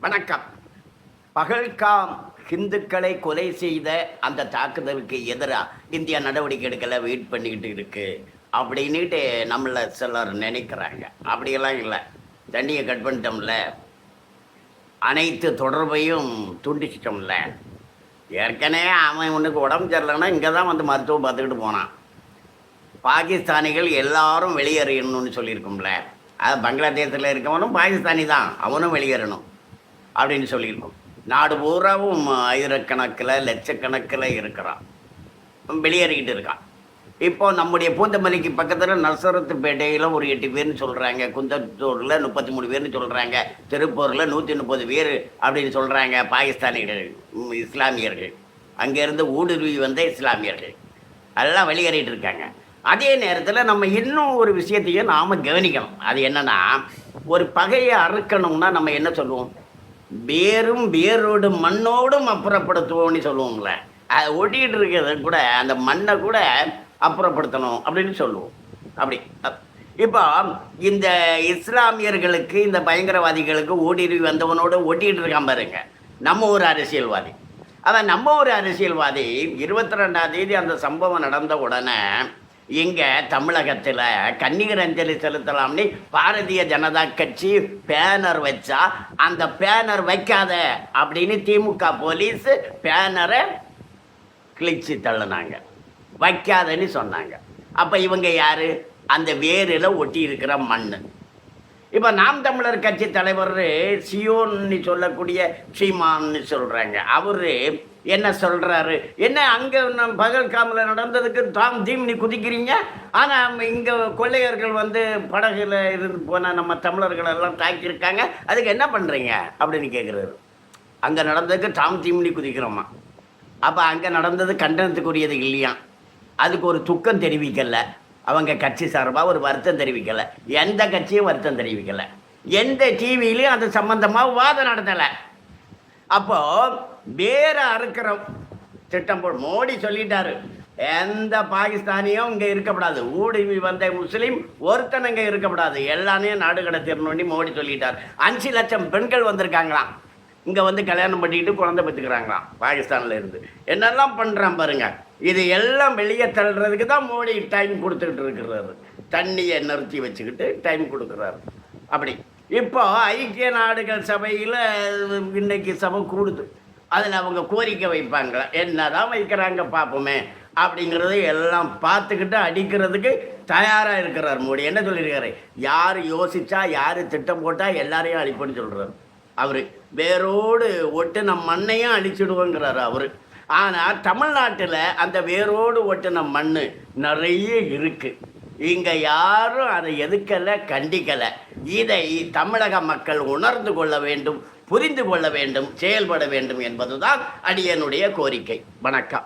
வணக்கம். பகல்காம் ஹிந்துக்களை கொலை செய்த அந்த தாக்குதலுக்கு எதிராக இந்தியா நடவடிக்கை எடுக்கலை, வெயிட் பண்ணிக்கிட்டு இருக்கு அப்படின்ட்டு நம்மளை சிலர் நினைக்கிறாங்க. அப்படியெல்லாம் இல்லை. தண்ணியை கட் பண்ணிட்டோம்ல, அனைத்து தொடர்பையும் துண்டிச்சிட்டோம்ல. ஏற்கனவே அவன் உனக்கு உடம்பு சரியில்லைன்னா இங்கே தான் வந்து மருத்துவம் பார்த்துக்கிட்டு போனான். பாகிஸ்தானிகள் எல்லாரும் வெளியேறணும்னு சொல்லியிருக்கோம்ல. அது பங்களாதேஷில் இருக்கவனும் பாகிஸ்தானி தான், அவனும் வெளியேறணும் அப்படின்னு சொல்லியிருக்கோம். நாடு பூராவும் ஆயிரக்கணக்கில் லட்சக்கணக்கில் இருக்கிறான், வெளியேறிக்கிட்டு இருக்கான். இப்போ நம்முடைய பூந்தமல்லிக்கு பக்கத்தில் நசரத்துப்பேட்டையில் ஒரு 8 பேர்னு சொல்கிறாங்க, குந்தத்தூரில் 33 பேர்னு சொல்கிறாங்க, திருப்பூரில் 130 பேர் அப்படின்னு சொல்கிறாங்க. பாகிஸ்தானிகள், இஸ்லாமியர்கள், அங்கேருந்து ஊடுருவி வந்த இஸ்லாமியர்கள் அதெல்லாம் வெளியேறிட்டு இருக்காங்க. அதே நேரத்தில் நம்ம இன்னும் ஒரு விஷயத்தையும் நாம் கவனிக்கணும். அது என்னென்னா, ஒரு பகையை அறுக்கணும்னா நம்ம என்ன சொல்லுவோம்? வேரும் வேரோடு மண்ணோடும் அப்புறப்படுத்துவோம்னு சொல்லுவோம்ல. அது ஒட்டிகிட்டு இருக்கிறத கூட, அந்த மண்ணை கூட அப்புறப்படுத்தணும் அப்படின்னு சொல்லுவோம். அப்படி இப்போ இந்த இஸ்லாமியர்களுக்கு, இந்த பயங்கரவாதிகளுக்கு ஊடுருவி வந்தவனோடு ஒட்டிகிட்டு இருக்கான் பாருங்க நம்ம ஒரு அரசியல்வாதி. அதான் நம்ம ஒரு அரசியல்வாதி 22ஆம் தேதி அந்த சம்பவம் நடந்த உடனே இங்கே தமிழகத்தில் கண்ணீர் அஞ்சலி செலுத்தலாம்னு பாரதிய ஜனதா கட்சி பேனர் வச்சா, அந்த பேனர் வைக்காத அப்படின்னு திமுக போலீஸ் பேனரை கிழிச்சு தள்ளினாங்க, வைக்காதன்னு சொன்னாங்க. அப்போ இவங்க யார்? அந்த வேரில் ஒட்டி இருக்கிற மண். இப்போ நாம் தமிழர் கட்சி தலைவர் சியோன்னு சொல்லக்கூடிய சீமான்னு சொல்கிறாங்க. அவர் என்ன சொல்கிறாரு? என்ன அங்கே பகல்காமில் நடந்ததுக்கு தாம் தீம் நீ குதிக்கிறீங்க, ஆனால் இங்கே கொள்ளையர்கள் வந்து படகுல இருந்து போன நம்ம தமிழர்கள் எல்லாம் தாக்கியிருக்காங்க, அதுக்கு என்ன பண்ணுறீங்க அப்படின்னு கேட்குறாரு. அங்கே நடந்ததுக்கு தாம் தீம் நீ குதிக்கிறோமா? அப்போ அங்கே நடந்தது கண்டனத்துக்குரியது இல்லையா? அதுக்கு ஒரு துக்கம் தெரிவிக்கலை அவங்க கட்சி சார்பாக, ஒரு வருத்தம் தெரிவிக்கலை. எந்த கட்சியும் வருத்தம் தெரிவிக்கலை, எந்த டிவிலையும் அது சம்பந்தமாக வாதம் நடத்தலை. அப்போது வேற அறுக்கிற திட்டம் போல் மோடி சொல்லிட்டாரு, எந்த பாகிஸ்தானியும் இங்கே இருக்கக்கூடாது, ஊடுருவி வந்த முஸ்லீம் ஒருத்தன் இங்கே இருக்கக்கூடாது, எல்லாரையும் நாடு கடத்திடணும்னு மோடி சொல்லிட்டார். 5 லட்சம் பெண்கள் வந்திருக்காங்களாம், இங்கே வந்து கல்யாணம் பண்ணிக்கிட்டு குழந்தை பெற்றுக்கிறாங்களாம் பாகிஸ்தானில் இருந்து. என்னெல்லாம் பண்ணுறான் பாருங்க. இது எல்லாம் வெளியே தள்ளுறதுக்கு தான் மோடி டைம் கொடுத்துக்கிட்டு இருக்கிறாரு. தண்ணியை நிறுத்தி வச்சுக்கிட்டு டைம் கொடுக்குறாரு. அப்படி இப்போ ஐக்கிய நாடுகள் சபையில் இன்னைக்கு சபை கூடுது. அதில் அவங்க கோரிக்கை வைப்பாங்க, என்னதான் வைக்கிறாங்க பார்ப்போமே அப்படிங்கிறத எல்லாம் பார்த்துக்கிட்டு அடிக்கிறதுக்கு தயாராக இருக்கிறார் மோடி. என்ன சொல்லியிருக்காரு? யார் யோசிச்சா, யார் திட்டம் போட்டால் எல்லாரையும் அழிப்புன்னு சொல்கிறார் அவர். வேரோடு ஒட்டின மண்ணையும் அழிச்சிடுவோங்கிறாரு அவர். ஆனால் தமிழ்நாட்டில் அந்த வேரோடு ஒட்டின மண் நிறைய இருக்குது. இங்கே யாரும் அதை எதுக்கலை, கண்டிக்கலை. இதை தமிழக மக்கள் உணர்ந்து கொள்ள வேண்டும், புரிந்து கொள்ள வேண்டும், செயல்பட வேண்டும் என்பதுதான் அடியனுடைய கோரிக்கை. வணக்கம்.